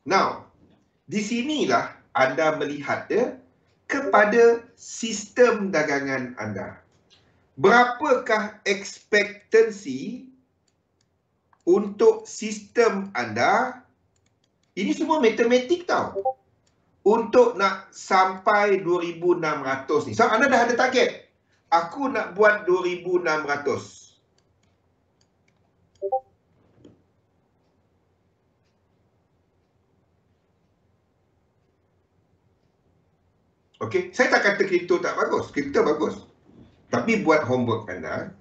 Now, di sinilah anda melihat kepada sistem dagangan anda. Berapakah ekspektasi untuk sistem anda? Ini semua matematik tau. Untuk nak sampai 2,600 ni. So, anda dah ada target. Aku nak buat 2,600. Okey, saya tak kata kripto tak bagus. Kripto bagus. Tapi buat homework anda.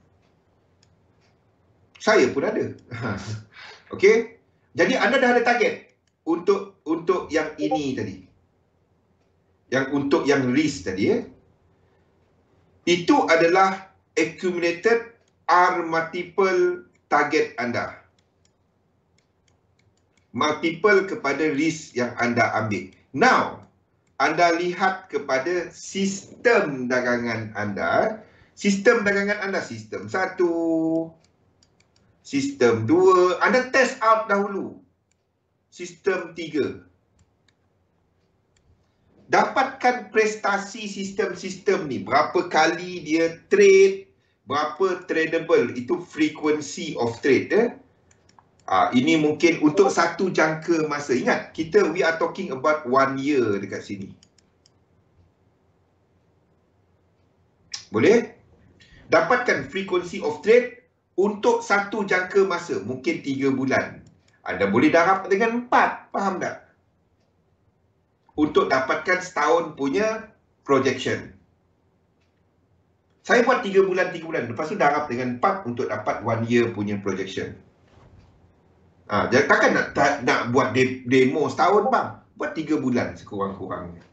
Saya pun ada. Okey. Jadi anda dah ada target untuk yang ini tadi. Untuk yang risk tadi. Itu adalah accumulated R multiple target anda. Multiple kepada risk yang anda ambil. Now, anda lihat kepada sistem dagangan anda. Sistem dagangan anda, sistem 1, sistem 2. Anda test out dahulu. Sistem 3. Dapatkan prestasi sistem-sistem ni. Berapa kali dia trade, berapa tradable. Itu frequency of trade. Ini mungkin untuk satu jangka masa. Ingat, we are talking about 1 year dekat sini. Boleh? Dapatkan frequency of trade untuk satu jangka masa. Mungkin 3 bulan. Anda boleh darab dengan 4. Faham tak? Untuk dapatkan setahun punya projection. Saya buat 3 bulan. Lepas tu darab dengan 4 untuk dapat 1 year punya projection. Takkan nak buat demo setahun bang. Buat 3 bulan sekurang-kurangnya.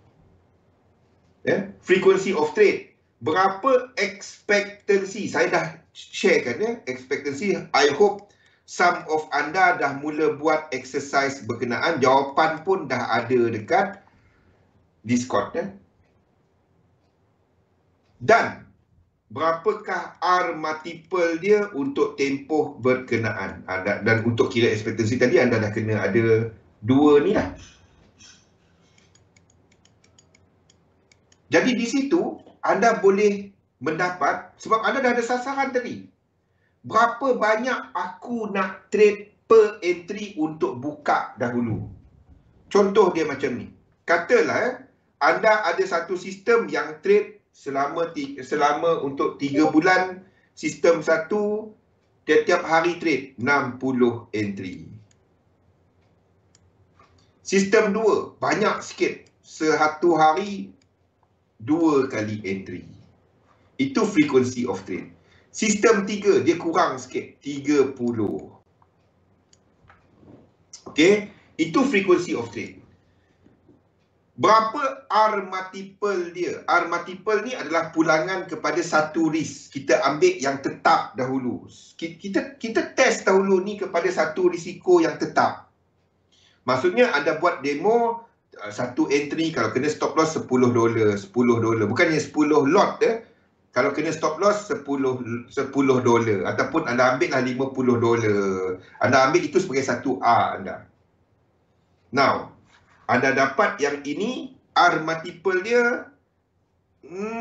Frequency of trade. Berapa ekspektansi? Saya dah sharekan ekspektansi. I hope some of anda dah mula buat exercise berkenaan. Jawapan pun dah ada dekat Discord. Dan berapakah R multiple dia untuk tempoh berkenaan. Dan untuk kira ekspektansi tadi anda dah kena ada dua ni lah. Jadi di situ anda boleh mendapat, sebab anda dah ada sasaran tadi. Berapa banyak aku nak trade per entry untuk buka dahulu. Contoh dia macam ni. Katalah anda ada satu sistem yang trade selama untuk 3 bulan, sistem satu tiap-tiap hari trade 60 entry. Sistem 2 banyak sikit, sehatu hari 2 kali entry. Itu frequency of trade. Sistem 3 dia kurang sikit, 30. Okey, itu frequency of trade. Berapa R multiple dia? R multiple ni adalah pulangan kepada satu risk. Kita ambil yang tetap dahulu. Kita test dahulu ni kepada satu risiko yang tetap. Maksudnya anda buat demo satu entry, kalau kena stop loss $10, $10. Bukannya 10 lot Kalau kena stop loss $10 ataupun anda ambil lah $50. Anda ambil itu sebagai satu R anda. Now, anda dapat yang ini, R multiple dia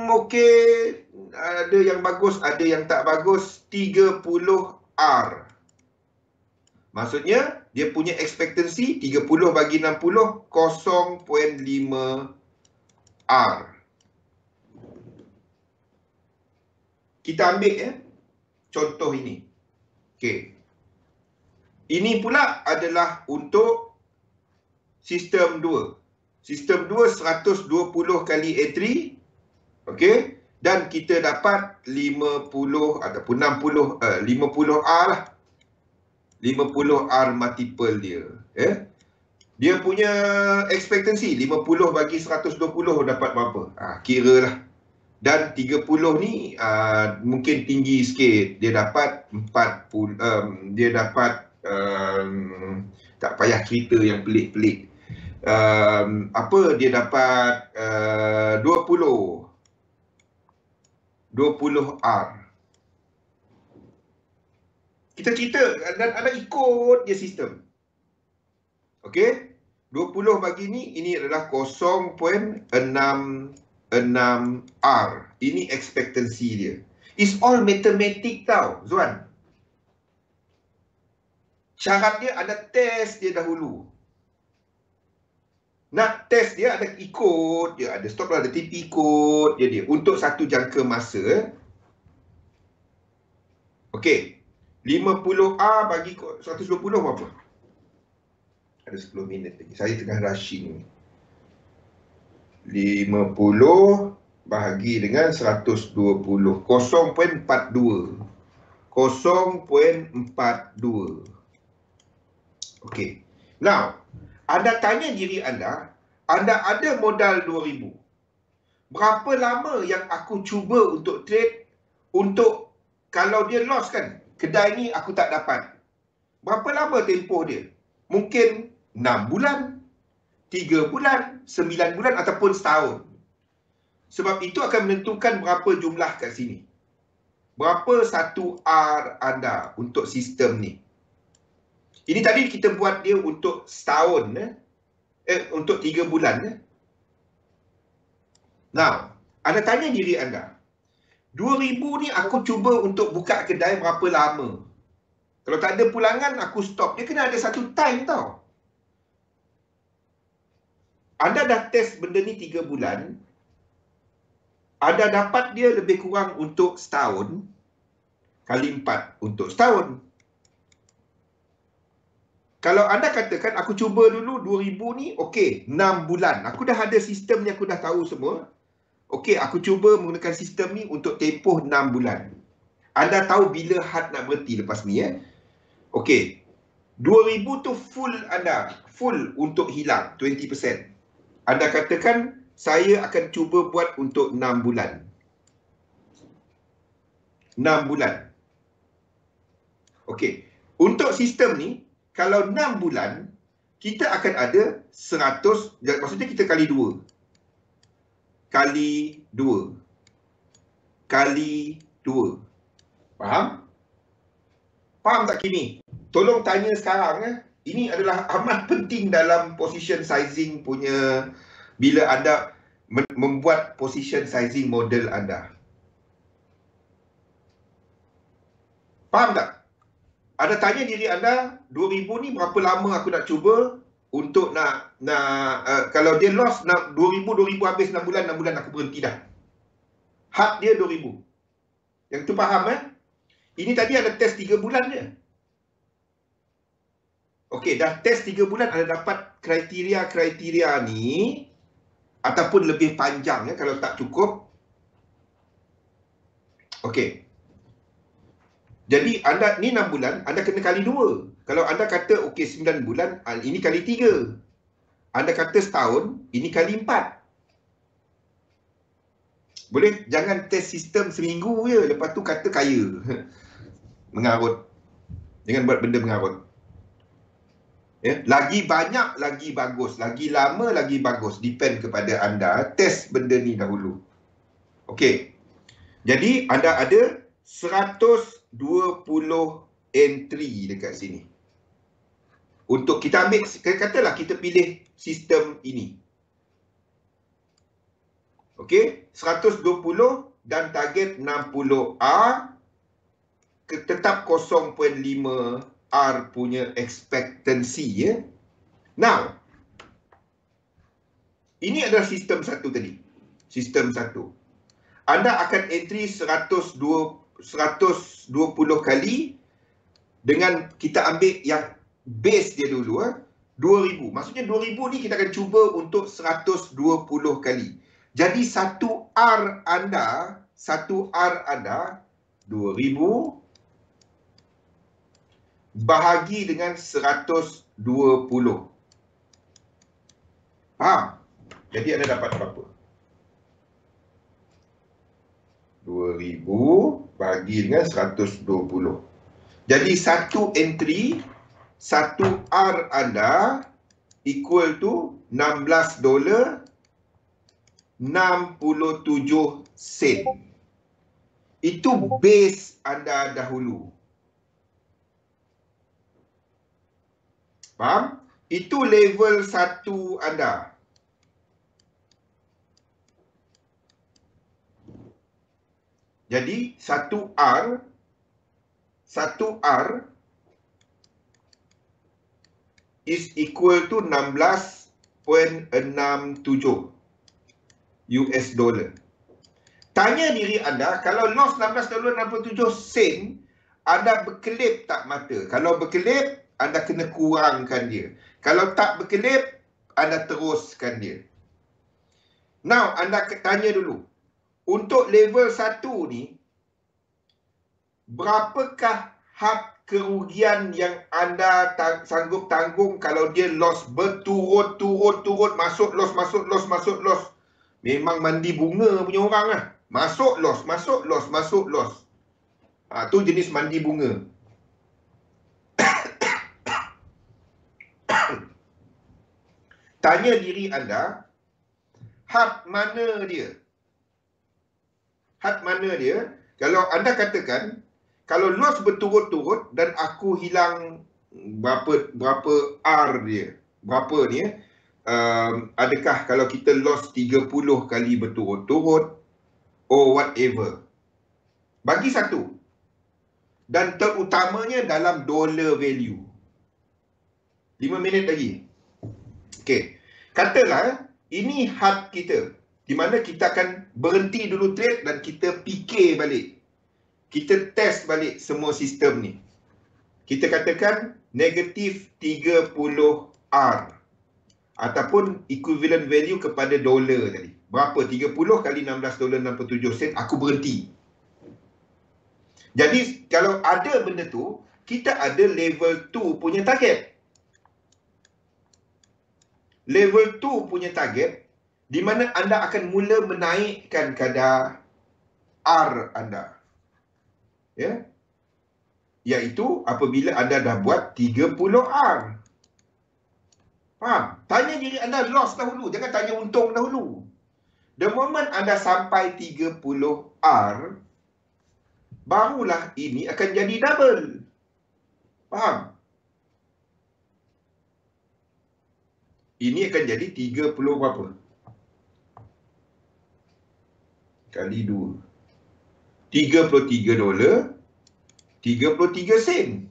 okey, ada yang bagus, ada yang tak bagus, 30 R. Maksudnya dia punya ekspektansi 30 bagi 60, 0.5 R. Kita ambil contoh ini. Okey. Ini pula adalah untuk sistem 2. Sistem 2 120 kali entry. Okey. Dan kita dapat 50 ataupun 60 50 R lah. 50 R multiple dia. Dia punya ekspektansi 50 bagi 120 dapat berapa? Kira lah. Dan 30 ni mungkin tinggi sikit. Dia dapat 40, dia dapat tak payah cerita yang pelik-pelik. Dia dapat 20 R. Kita cerita dan anda ikut dia sistem. Okey? 20 bagi ini adalah 0.66 R. Ini ekspektansi dia. It's all mathematic tau, Zuan. Syarat dia anda test dia dahulu. Nak test dia ada ikut dia, ada stop loss, ada TP ikut dia. Untuk satu jangka masa. Okey. 50R bagi 120 berapa? Ada 10 minit lagi. Saya tengah rushing ni. 50 bahagi dengan 120. 0.42. 0.42. Okey. Now, anda tanya diri anda ada modal 2,000. Berapa lama yang aku cuba untuk trade untuk kalau dia loss kan? Kedai ni aku tak dapat. Berapa lama tempoh dia? Mungkin 6 bulan, 3 bulan, 9 bulan ataupun setahun. Sebab itu akan menentukan berapa jumlah kat sini. Berapa satu R anda untuk sistem ni. Ini tadi kita buat dia untuk setahun. Untuk 3 bulan. Now, anda tanya diri anda. 2,000 ni aku cuba untuk buka kedai berapa lama? Kalau tak ada pulangan, aku stop. Dia kena ada satu time tau. Anda dah test benda ni 3 bulan. Anda dapat dia lebih kurang untuk setahun. Kali 4 untuk setahun. Kalau anda katakan, aku cuba dulu 2,000 ni, okey, 6 bulan. Aku dah ada sistem ni, aku dah tahu semua. Okey, aku cuba menggunakan sistem ni untuk tempoh 6 bulan. Anda tahu bila had nak berhenti lepas ni Okey. 2,000 tu full anda. Full untuk hilang 20%. Anda katakan saya akan cuba buat untuk 6 bulan. 6 bulan. Okey. Untuk sistem ni, kalau 6 bulan, kita akan ada 100, maksudnya kita kali 2. Kali 2. Kali 2. Faham? Faham tak Kimi? Tolong tanya sekarang. Ini adalah amat penting dalam position sizing punya, bila anda membuat position sizing model anda. Faham tak? Ada tanya diri anda, 2000 ni berapa lama aku nak cuba untuk kalau dia loss 2000 habis 6 bulan aku berhenti dah. Had dia 2000. Yang tu faham Ini tadi ada test 3 bulan je. Okey, dah test 3 bulan ada dapat kriteria-kriteria ni ataupun lebih panjang kalau tak cukup. Okey. Jadi anda ni 6 bulan, anda kena kali 2. Kalau anda kata okey 9 bulan, ini kali 3. Anda kata setahun, ini kali 4. Boleh? Jangan test sistem seminggu je, lepas tu kata kaya. Mengarut. Jangan buat benda mengarut. Ya, lagi banyak, lagi bagus. Lagi lama, lagi bagus. Depend kepada anda. Test benda ni dahulu. Okey. Jadi, anda ada 120 entry dekat sini. Untuk kita ambil, katalah kita pilih sistem ini. Okey. 120 dan target 60R. Tetap 0.5 R punya expectancy Now, ini adalah sistem 1 tadi. Sistem 1. Anda akan entry 120 kali dengan kita ambil yang base dia dulu 2000. Maksudnya 2000 ni kita akan cuba untuk 120 kali. Jadi 1 R anda 2000 bahagi dengan 120. Faham? Jadi anda dapat berapa? 2000 bahagi dengan 120. Jadi satu entry, 1 R anda equal to $16.67. Itu base anda dahulu. Faham? Itu level 1 anda. Jadi 1 R is equal to 16.67 US dollar. Tanya diri anda, kalau loss $16.67, anda berkelip tak mata? Kalau berkelip, anda kena kurangkan dia. Kalau tak berkelip, anda teruskan dia. Now, anda tanya dulu. Untuk level 1 ni, berapakah had kerugian yang anda sanggup tanggung kalau dia loss berturut-turut, masuk loss. Memang mandi bunga punya orang lah. Masuk loss. Tu jenis mandi bunga. Tanya diri anda, had mana dia? Kalau anda katakan, kalau loss berturut-turut dan aku hilang berapa R dia? Berapa ni? Adakah kalau kita loss 30 kali berturut-turut or whatever? Bagi satu. Dan terutamanya dalam dollar value. 5 minit lagi. Okey. Katalah ini had kita, di mana kita akan berhenti dulu trade dan kita fikir balik. Kita test balik semua sistem ni. Kita katakan negatif 30 R ataupun equivalent value kepada dolar tadi. Berapa? 30 kali $16.67 aku berhenti. Jadi kalau ada benda tu, kita ada level 2 punya target. Level 2 punya target, di mana anda akan mula menaikkan kadar R anda. Ya. Iaitu apabila anda dah buat 30 R. Faham? Tanya diri anda loss dahulu, jangan tanya untung dahulu. The moment anda sampai 30 R, barulah ini akan jadi double. Faham? Ini akan jadi 30 berapa? Kali 2. 33 dolar, 33 sen.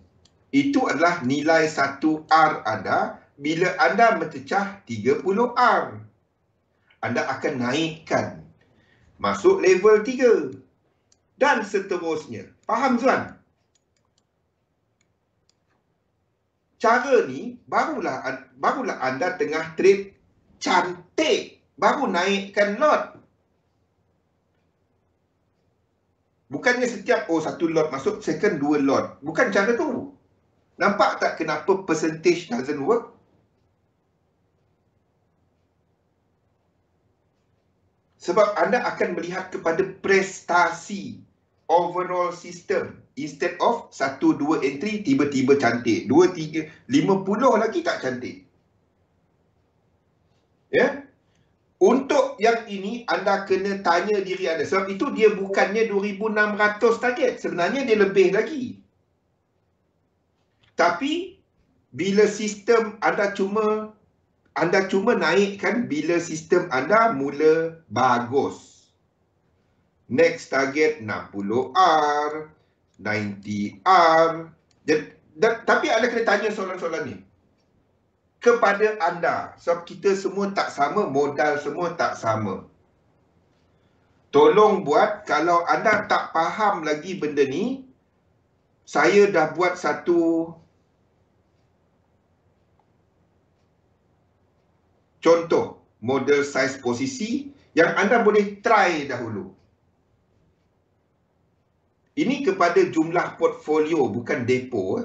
Itu adalah nilai 1 R anda bila anda mencecah 30 R. Anda akan naikkan masuk level 3 dan seterusnya. Faham tuan? Cara ni barulah anda tengah trade cantik, baru naikkan lot. Bukannya setiap satu lot masuk, second 2 lot. Bukan cara tu. Nampak tak kenapa percentage doesn't work? Sebab anda akan melihat kepada prestasi overall system. Instead of 1-2 entry tiba-tiba cantik. 2-3, 50 lagi tak cantik. Ya? Untuk yang ini anda kena tanya diri anda. Sebab itu dia bukannya 2,600 target. Sebenarnya dia lebih lagi. Tapi bila sistem anda cuma naikkan bila sistem anda mula bagus. Next target 60R, 90R. Tapi anda kena tanya soalan-soalan ni kepada anda. Sebab kita semua tak sama, modal semua tak sama. Tolong buat, kalau anda tak faham lagi benda ni, saya dah buat satu contoh model size posisi yang anda boleh try dahulu. Ini kepada jumlah portfolio, bukan depo.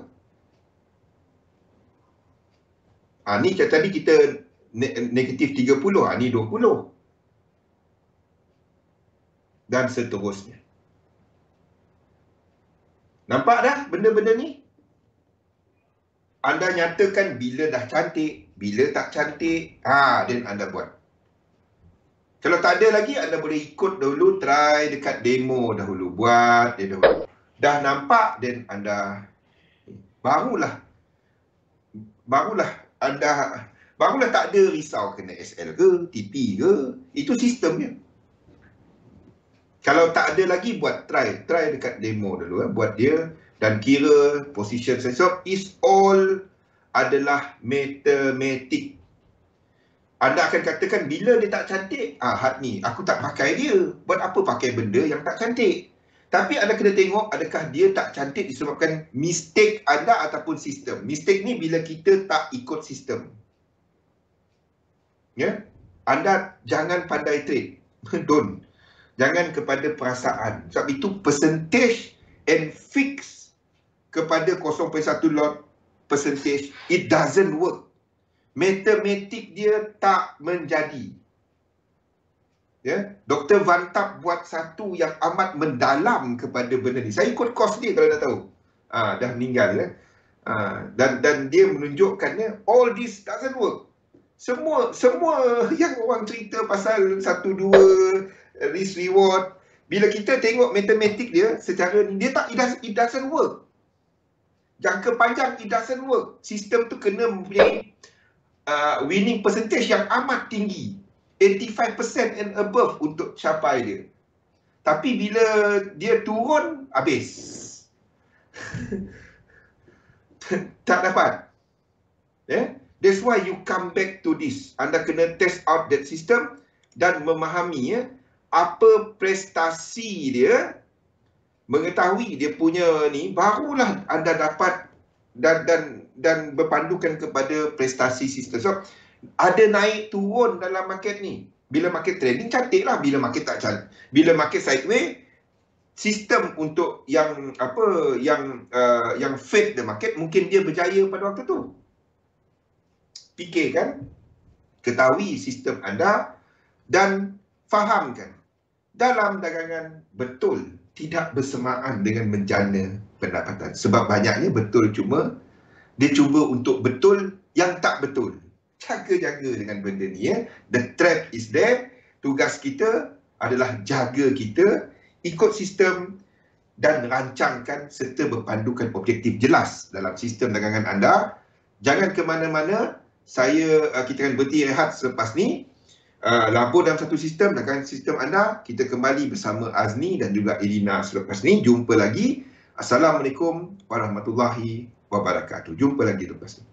Ni tadi kita negatif 30, ni 20. Dan seterusnya. Nampak dah benda-benda ni? Anda nyatakan bila dah cantik, bila tak cantik, then anda buat. Kalau tak ada lagi, anda boleh ikut dahulu, try dekat demo dahulu. Buat dia dahulu. Dah nampak, then anda barulah tak ada risau kena SL ke, TP ke. Itu sistemnya. Kalau tak ada lagi, buat try dekat demo dulu. Buat dia dan kira position sensor is all adalah matematik. Anda akan katakan bila dia tak cantik, had ni aku tak pakai dia. Buat apa pakai benda yang tak cantik? Tapi anda kena tengok adakah dia tak cantik disebabkan mistake anda ataupun sistem. Mistake ni bila kita tak ikut sistem. Ya? Anda jangan pandai trade. Don't. Jangan kepada perasaan. Sebab itu percentage and fix kepada 0.1 lot percentage, it doesn't work. Matematik dia tak menjadi. Ya, Dr. Van Tap buat satu yang amat mendalam kepada benda ni. Saya ikut course dia kalau dah tahu. Dah meninggal ya. Dan dia menunjukkannya all this doesn't work. Semua yang orang cerita pasal 1-2 risk reward, bila kita tengok matematik dia secara ni, it doesn't work. Jangka panjang it doesn't work. Sistem tu kena mempunyai winning percentage yang amat tinggi, 85% and above untuk capai dia. Tapi bila dia turun, habis. Tak dapat. That's why you come back to this. Anda kena test out that system dan memahami apa prestasi dia, mengetahui dia punya ni, barulah anda dapat dan berpandukan kepada prestasi sistem. So, ada naik turun dalam market ni. Bila market trading cantiklah, bila market tak cantik. Bila market sideways, sistem untuk yang fade the market, mungkin dia berjaya pada waktu tu. Fikirkan, ketahui sistem anda, dan fahamkan dalam dagangan betul tidak bersamaan dengan menjana pendapatan. Sebab banyaknya betul cuma dia cuba untuk betul yang tak betul. Jaga-jaga dengan benda ni ya. The trap is there. Tugas kita adalah jaga kita, ikut sistem dan rancangkan serta berpandukan objektif jelas dalam sistem dagangan anda. Jangan ke mana-mana. Kita akan berhenti rehat selepas ni. Labur dalam satu sistem, dagangan sistem anda. Kita kembali bersama Azni dan juga Irina selepas ni. Jumpa lagi. Assalamualaikum warahmatullahi wabarakatuh. Jumpa lagi lepas ni.